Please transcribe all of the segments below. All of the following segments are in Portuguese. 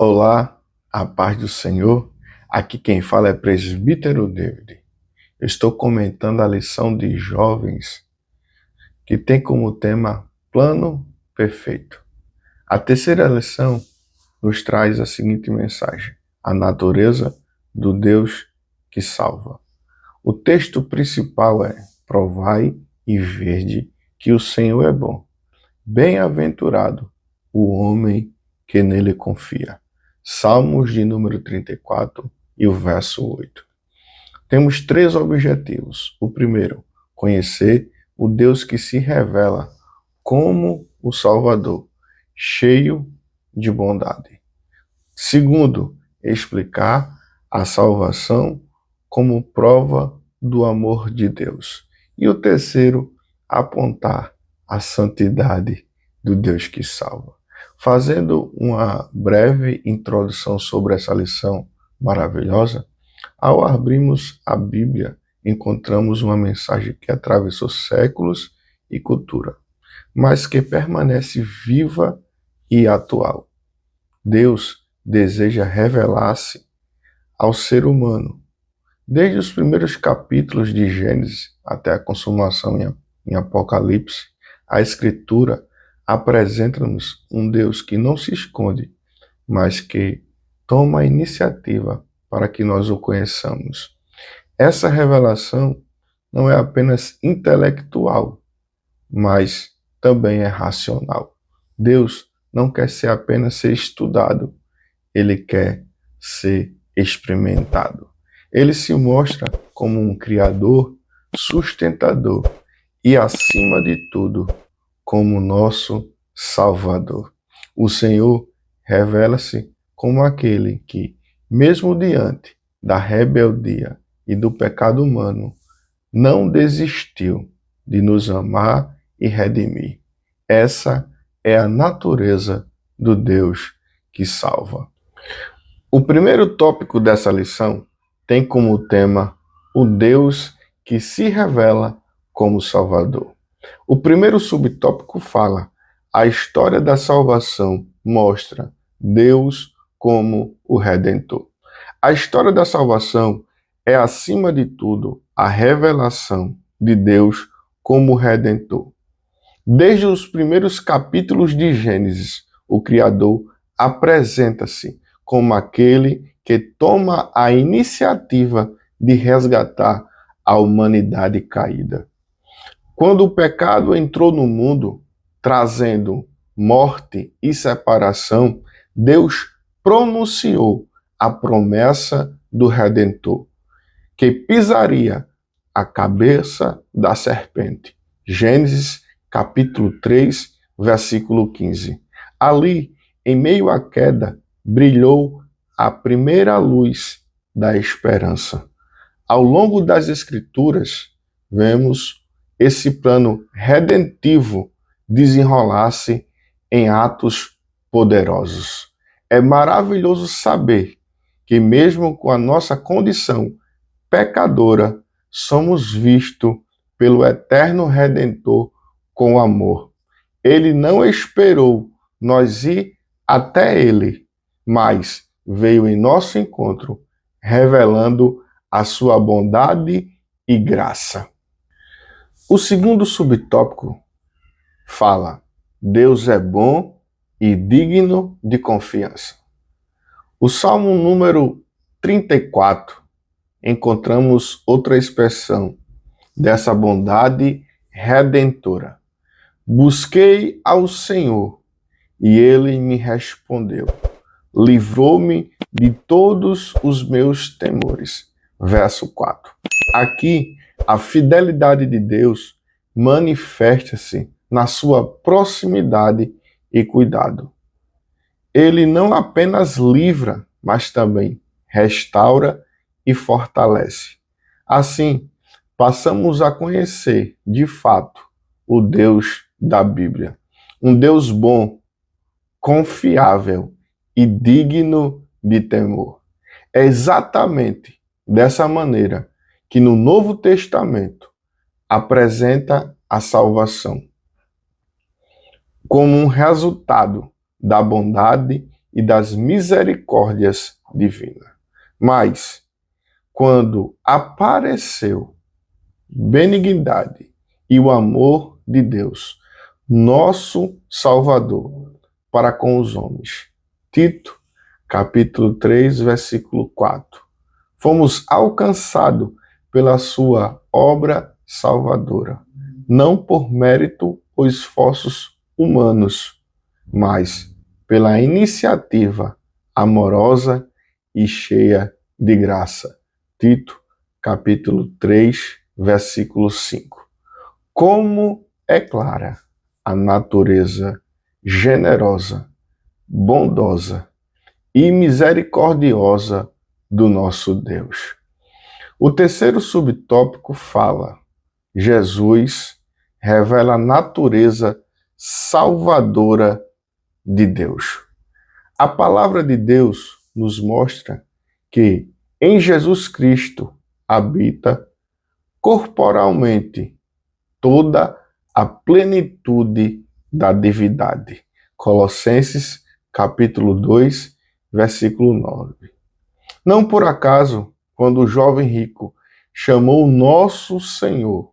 Olá, a paz do Senhor. Aqui quem fala é Presbítero David. Eu estou comentando a lição de jovens que tem como tema Plano Perfeito. A terceira lição nos traz a seguinte mensagem: a natureza do Deus que salva. O texto principal é: provai e vede que o Senhor é bom. Bem-aventurado o homem que nele confia. Salmos de número 34 e o verso 8. Temos três objetivos. O primeiro, conhecer o Deus que se revela como o Salvador, cheio de bondade. Segundo, explicar a salvação como prova do amor de Deus. E o terceiro, apontar a santidade do Deus que salva. Fazendo uma breve introdução sobre essa lição maravilhosa, ao abrirmos a Bíblia, encontramos uma mensagem que atravessou séculos e cultura, mas que permanece viva e atual. Deus deseja revelar-se ao ser humano. Desde os primeiros capítulos de Gênesis até a consumação em Apocalipse, a Escritura apresenta-nos um Deus que não se esconde, mas que toma a iniciativa para que nós o conheçamos. Essa revelação não é apenas intelectual, mas também é racional. Deus não quer apenas ser estudado, ele quer ser experimentado. Ele se mostra como um criador, sustentador e, acima de tudo, como nosso Salvador. O Senhor revela-se como aquele que, mesmo diante da rebeldia e do pecado humano, não desistiu de nos amar e redimir. Essa é a natureza do Deus que salva. O primeiro tópico dessa lição tem como tema o Deus que se revela como Salvador. O primeiro subtópico fala: a história da salvação mostra Deus como o Redentor. A história da salvação é, acima de tudo, a revelação de Deus como Redentor. Desde os primeiros capítulos de Gênesis, o Criador apresenta-se como aquele que toma a iniciativa de resgatar a humanidade caída. Quando o pecado entrou no mundo, trazendo morte e separação, Deus pronunciou a promessa do Redentor, que pisaria a cabeça da serpente. Gênesis capítulo 3, versículo 15. Ali, em meio à queda, brilhou a primeira luz da esperança. Ao longo das Escrituras, vemos esse plano redentivo desenrolar-se em atos poderosos. É maravilhoso saber que, mesmo com a nossa condição pecadora, somos vistos pelo eterno Redentor com amor. Ele não esperou nós ir até ele, mas veio em nosso encontro, revelando a sua bondade e graça. O segundo subtópico fala: Deus é bom e digno de confiança. O Salmo número 34, encontramos outra expressão dessa bondade redentora. Busquei ao Senhor e ele me respondeu. Livrou-me de todos os meus temores. Verso 4. Aqui, a fidelidade de Deus manifesta-se na sua proximidade e cuidado. Ele não apenas livra, mas também restaura e fortalece. Assim, passamos a conhecer, de fato, o Deus da Bíblia. Um Deus bom, confiável e digno de temor. É exatamente dessa maneira que no Novo Testamento apresenta a salvação como um resultado da bondade e das misericórdias divinas. Mas, quando apareceu benignidade e o amor de Deus, nosso Salvador, para com os homens. Tito, capítulo 3, versículo 4. Fomos alcançados pela sua obra salvadora, não por mérito ou esforços humanos, mas pela iniciativa amorosa e cheia de graça. Tito, capítulo 3, versículo 5. Como é clara a natureza generosa, bondosa e misericordiosa do nosso Deus. O terceiro subtópico fala: Jesus revela a natureza salvadora de Deus. A palavra de Deus nos mostra que em Jesus Cristo habita corporalmente toda a plenitude da divindade. Colossenses, capítulo 2, versículo 9. Não por acaso, quando o jovem rico chamou nosso Senhor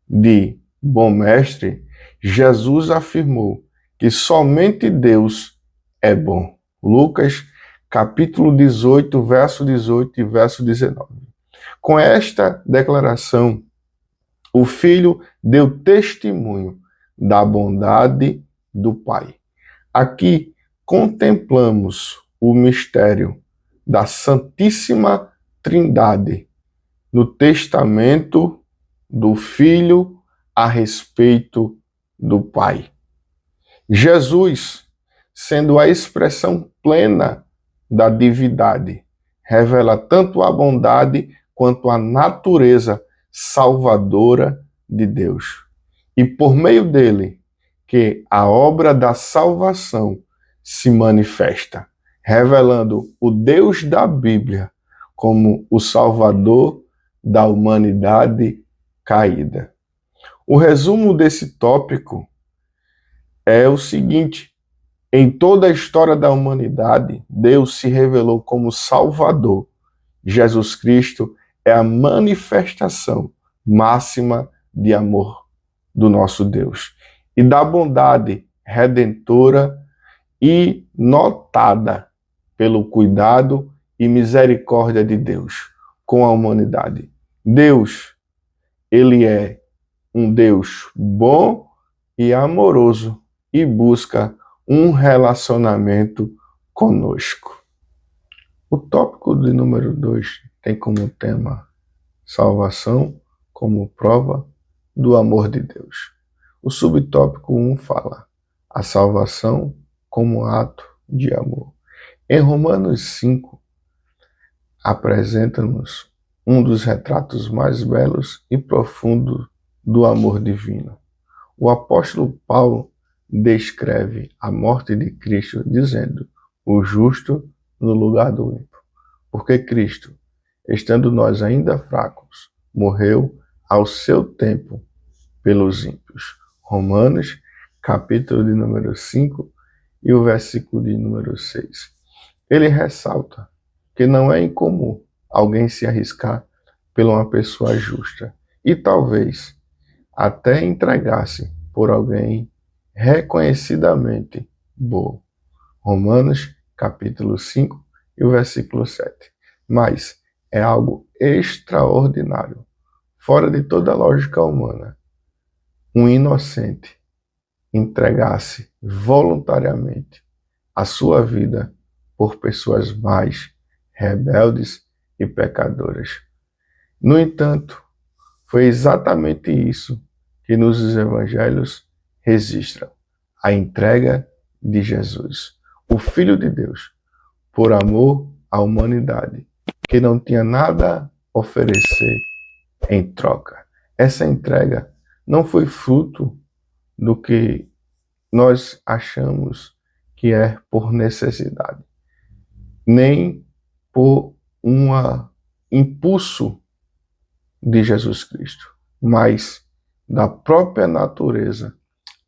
de bom mestre, Jesus afirmou que somente Deus é bom. Lucas, capítulo 18, verso 18 e verso 19. Com esta declaração, o Filho deu testemunho da bondade do Pai. Aqui contemplamos o mistério da Santíssima Trindade no testamento do Filho a respeito do Pai. Jesus, sendo a expressão plena da divindade, revela tanto a bondade quanto a natureza salvadora de Deus. E por meio dele, que a obra da salvação se manifesta, revelando o Deus da Bíblia como o Salvador da humanidade caída. O resumo desse tópico é o seguinte: em toda a história da humanidade, Deus se revelou como Salvador. Jesus Cristo é a manifestação máxima de amor do nosso Deus e da bondade redentora e notada pelo cuidado e misericórdia de Deus com a humanidade. Deus, ele é um Deus bom e amoroso e busca um relacionamento conosco. O tópico de número 2 tem como tema salvação como prova do amor de Deus. O subtópico 1 fala a salvação como ato de amor. Em Romanos 5, apresenta-nos um dos retratos mais belos e profundos do amor divino. O apóstolo Paulo descreve a morte de Cristo dizendo: o justo no lugar do ímpio. Porque Cristo, estando nós ainda fracos, morreu ao seu tempo pelos ímpios. Romanos, capítulo de número 5 e o versículo de número 6. Ele ressalta que não é incomum alguém se arriscar por uma pessoa justa e talvez até entregar-se por alguém reconhecidamente bom. Romanos, capítulo 5 e o versículo 7. Mas é algo extraordinário, fora de toda a lógica humana, um inocente entregar-se voluntariamente a sua vida por pessoas mais rebeldes e pecadoras. No entanto, foi exatamente isso que nos evangelhos registram: a entrega de Jesus, o Filho de Deus, por amor à humanidade, que não tinha nada a oferecer em troca. Essa entrega não foi fruto do que nós achamos que é por necessidade, nem por um impulso de Jesus Cristo, mas da própria natureza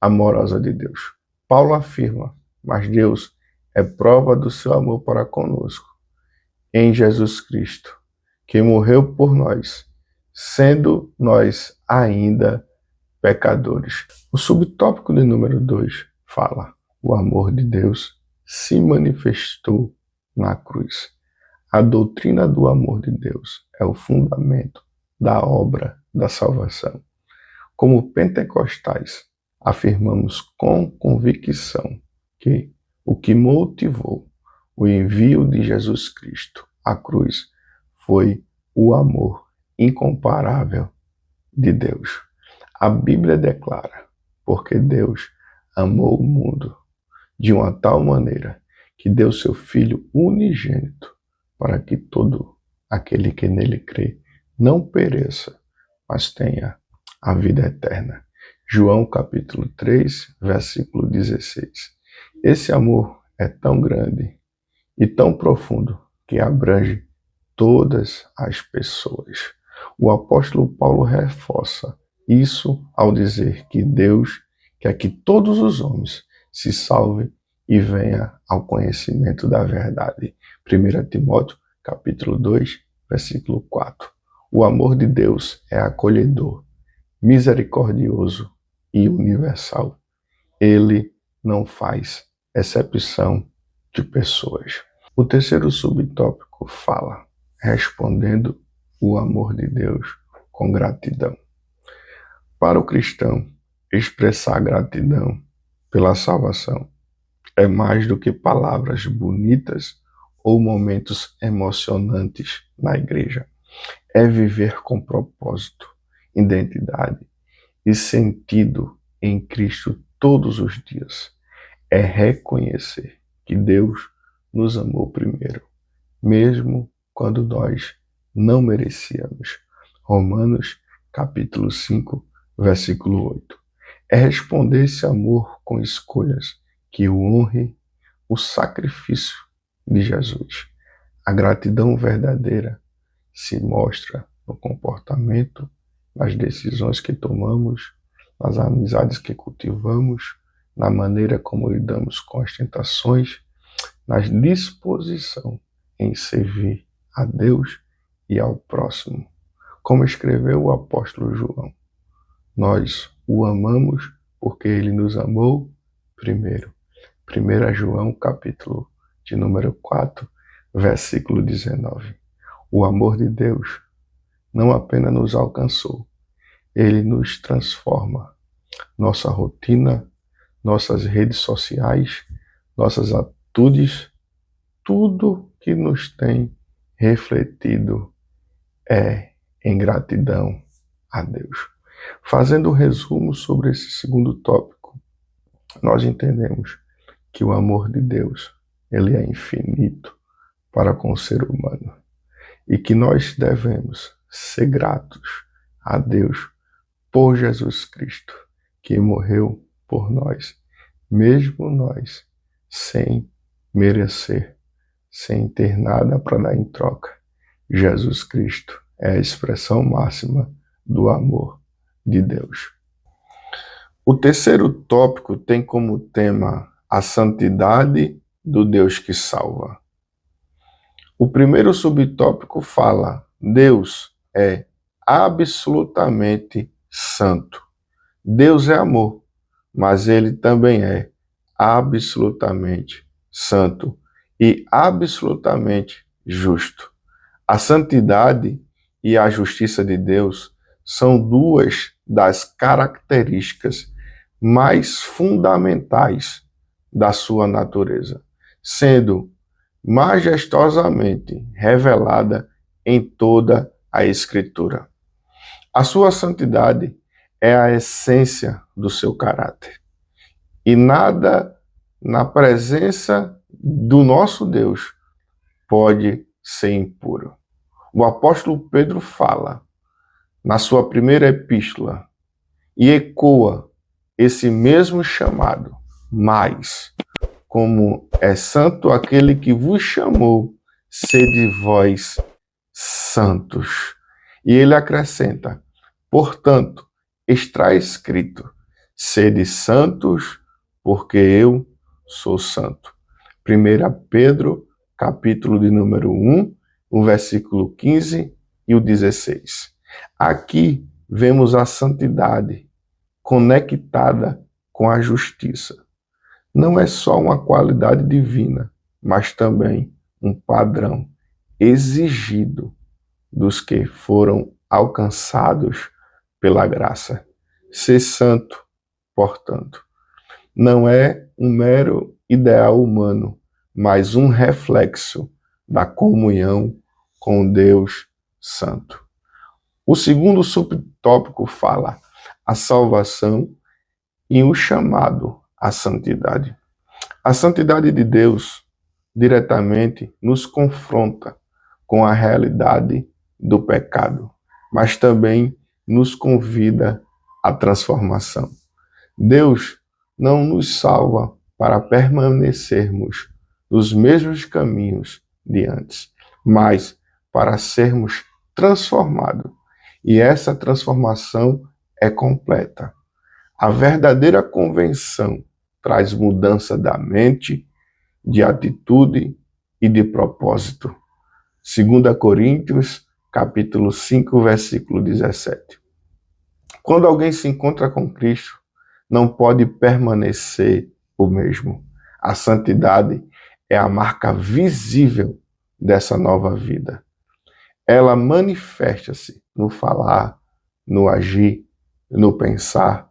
amorosa de Deus. Paulo afirma: mas Deus é prova do seu amor para conosco, em Jesus Cristo, que morreu por nós, sendo nós ainda pecadores. O subtópico de número 2 fala: o amor de Deus se manifestou na cruz. A doutrina do amor de Deus é o fundamento da obra da salvação. Como pentecostais, afirmamos com convicção que o que motivou o envio de Jesus Cristo à cruz foi o amor incomparável de Deus. A Bíblia declara: porque Deus amou o mundo de uma tal maneira que deu seu Filho unigênito, para que todo aquele que nele crê não pereça, mas tenha a vida eterna. João capítulo 3, versículo 16. Esse amor é tão grande e tão profundo que abrange todas as pessoas. O apóstolo Paulo reforça isso ao dizer que Deus quer que todos os homens se salvem e venham ao conhecimento da verdade. 1 Timóteo, capítulo 2, versículo 4. O amor de Deus é acolhedor, misericordioso e universal. Ele não faz exceção de pessoas. O terceiro subtópico fala: respondendo o amor de Deus com gratidão. Para o cristão, expressar gratidão pela salvação é mais do que palavras bonitas ou momentos emocionantes na igreja. É viver com propósito, identidade e sentido em Cristo todos os dias. É reconhecer que Deus nos amou primeiro, mesmo quando nós não merecíamos. Romanos capítulo 5, versículo 8. É responder esse amor com escolhas que honre o sacrifício de Jesus. A gratidão verdadeira se mostra no comportamento, nas decisões que tomamos, nas amizades que cultivamos, na maneira como lidamos com as tentações, na disposição em servir a Deus e ao próximo. Como escreveu o apóstolo João: nós o amamos porque ele nos amou primeiro. 1 João, capítulo de número 4, versículo 19. O amor de Deus não apenas nos alcançou, ele nos transforma. Nossa rotina, nossas redes sociais, nossas atitudes, tudo que nos tem refletido é em gratidão a Deus. Fazendo um resumo sobre esse segundo tópico, nós entendemos que o amor de Deus, ele é infinito para com o ser humano e que nós devemos ser gratos a Deus por Jesus Cristo, que morreu por nós, mesmo nós sem merecer, sem ter nada para dar em troca. Jesus Cristo é a expressão máxima do amor de Deus. O terceiro tópico tem como tema a santidade do Deus que salva. O primeiro subtópico fala: Deus é absolutamente santo. Deus é amor, mas ele também é absolutamente santo e absolutamente justo. A santidade e a justiça de Deus são duas das características mais fundamentais da sua natureza, sendo majestosamente revelada em toda a Escritura. A sua santidade é a essência do seu caráter. E nada na presença do nosso Deus pode ser impuro. O apóstolo Pedro fala na sua primeira epístola e ecoa esse mesmo chamado: mas, como é santo aquele que vos chamou, sede vós santos. E ele acrescenta: portanto, está escrito: sede santos, porque eu sou santo. 1 Pedro, capítulo de número 1, o versículo 15 e o 16. Aqui vemos a santidade conectada com a justiça. Não é só uma qualidade divina, mas também um padrão exigido dos que foram alcançados pela graça. Ser santo, portanto, não é um mero ideal humano, mas um reflexo da comunhão com Deus Santo. O segundo subtópico fala a salvação e o chamado à santidade. A santidade de Deus diretamente nos confronta com a realidade do pecado, mas também nos convida à transformação. Deus não nos salva para permanecermos nos mesmos caminhos de antes, mas para sermos transformados. E essa transformação é completa. A verdadeira conversão traz mudança da mente, de atitude e de propósito. 2 Coríntios, capítulo 5, versículo 17. Quando alguém se encontra com Cristo, não pode permanecer o mesmo. A santidade é a marca visível dessa nova vida. Ela manifesta-se no falar, no agir, no pensar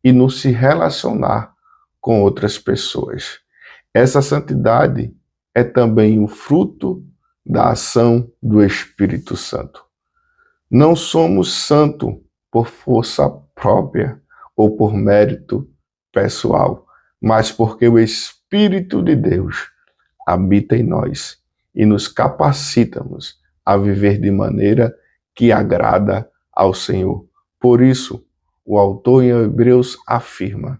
e no se relacionar com outras pessoas. Essa santidade é também o fruto da ação do Espírito Santo. Não somos santos por força própria ou por mérito pessoal, mas porque o Espírito de Deus habita em nós e nos capacitamos a viver de maneira que agrada ao Senhor. Por isso, o autor em Hebreus afirma: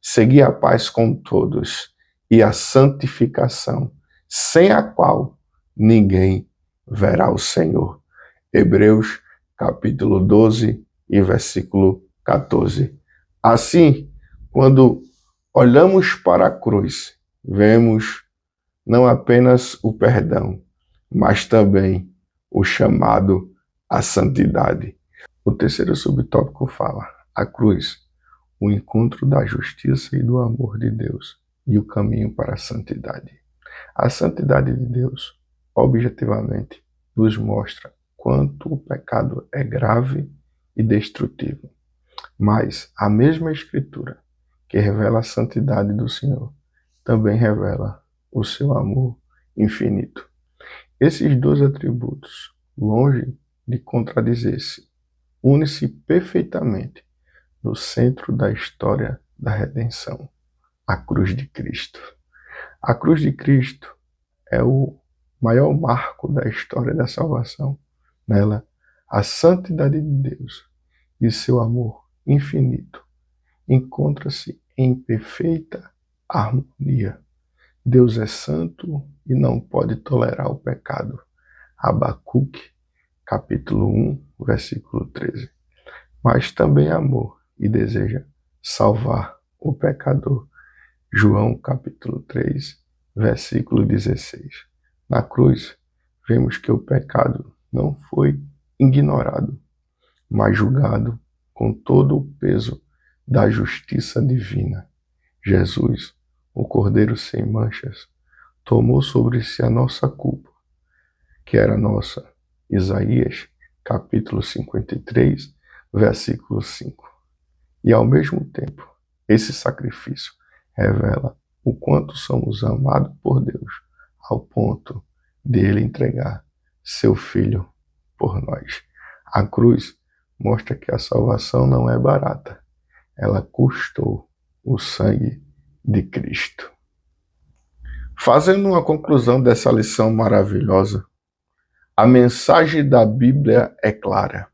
segui a paz com todos e a santificação, sem a qual ninguém verá o Senhor. Hebreus capítulo 12 e versículo 14. Assim, quando olhamos para a cruz, vemos não apenas o perdão, mas também o chamado à santidade. O terceiro subtópico fala: a cruz, o encontro da justiça e do amor de Deus e o caminho para a santidade. A santidade de Deus, objetivamente, nos mostra quanto o pecado é grave e destrutivo. Mas a mesma Escritura que revela a santidade do Senhor também revela o seu amor infinito. Esses dois atributos, longe de contradizer-se, unem-se perfeitamente no centro da história da redenção, a cruz de Cristo. A cruz de Cristo é o maior marco da história da salvação. Nela, a santidade de Deus e seu amor infinito encontra-se em perfeita harmonia. Deus é santo e não pode tolerar o pecado. Abacuque, capítulo 1, versículo 13. Mas também amor e deseja salvar o pecador. João, capítulo 3, versículo 16. Na cruz, vemos que o pecado não foi ignorado, mas julgado com todo o peso da justiça divina. Jesus, o Cordeiro sem manchas, tomou sobre si a nossa culpa, que era nossa. Isaías, capítulo 53, versículo 5. E ao mesmo tempo, esse sacrifício revela o quanto somos amados por Deus, ao ponto de Ele entregar seu Filho por nós. A cruz mostra que a salvação não é barata. Ela custou o sangue de Cristo. Fazendo uma conclusão dessa lição maravilhosa, a mensagem da Bíblia é clara.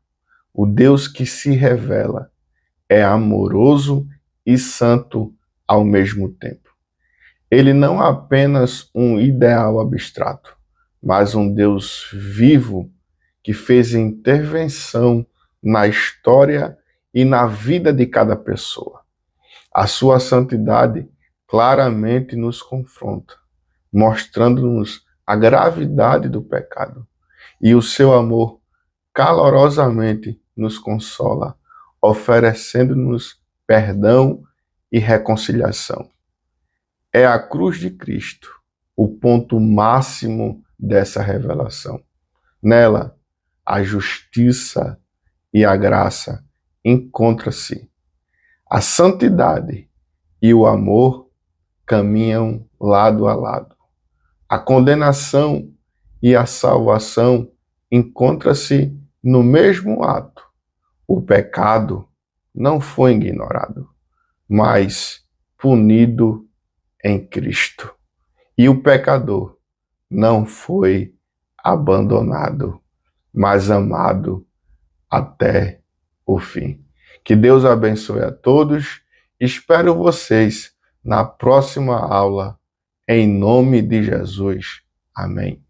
O Deus que se revela é amoroso e santo ao mesmo tempo. Ele não é apenas um ideal abstrato, mas um Deus vivo que fez intervenção na história e na vida de cada pessoa. A sua santidade claramente nos confronta, mostrando-nos a gravidade do pecado. E o seu amor calorosamente nos consola, oferecendo-nos perdão e reconciliação. É a cruz de Cristo o ponto máximo dessa revelação. Nela, a justiça e a graça encontram-se. A santidade e o amor caminham lado a lado. A condenação e a salvação encontram-se no mesmo ato. O pecado não foi ignorado, mas punido em Cristo. E o pecador não foi abandonado, mas amado até o fim. Que Deus abençoe a todos. Espero vocês na próxima aula, em nome de Jesus. Amém.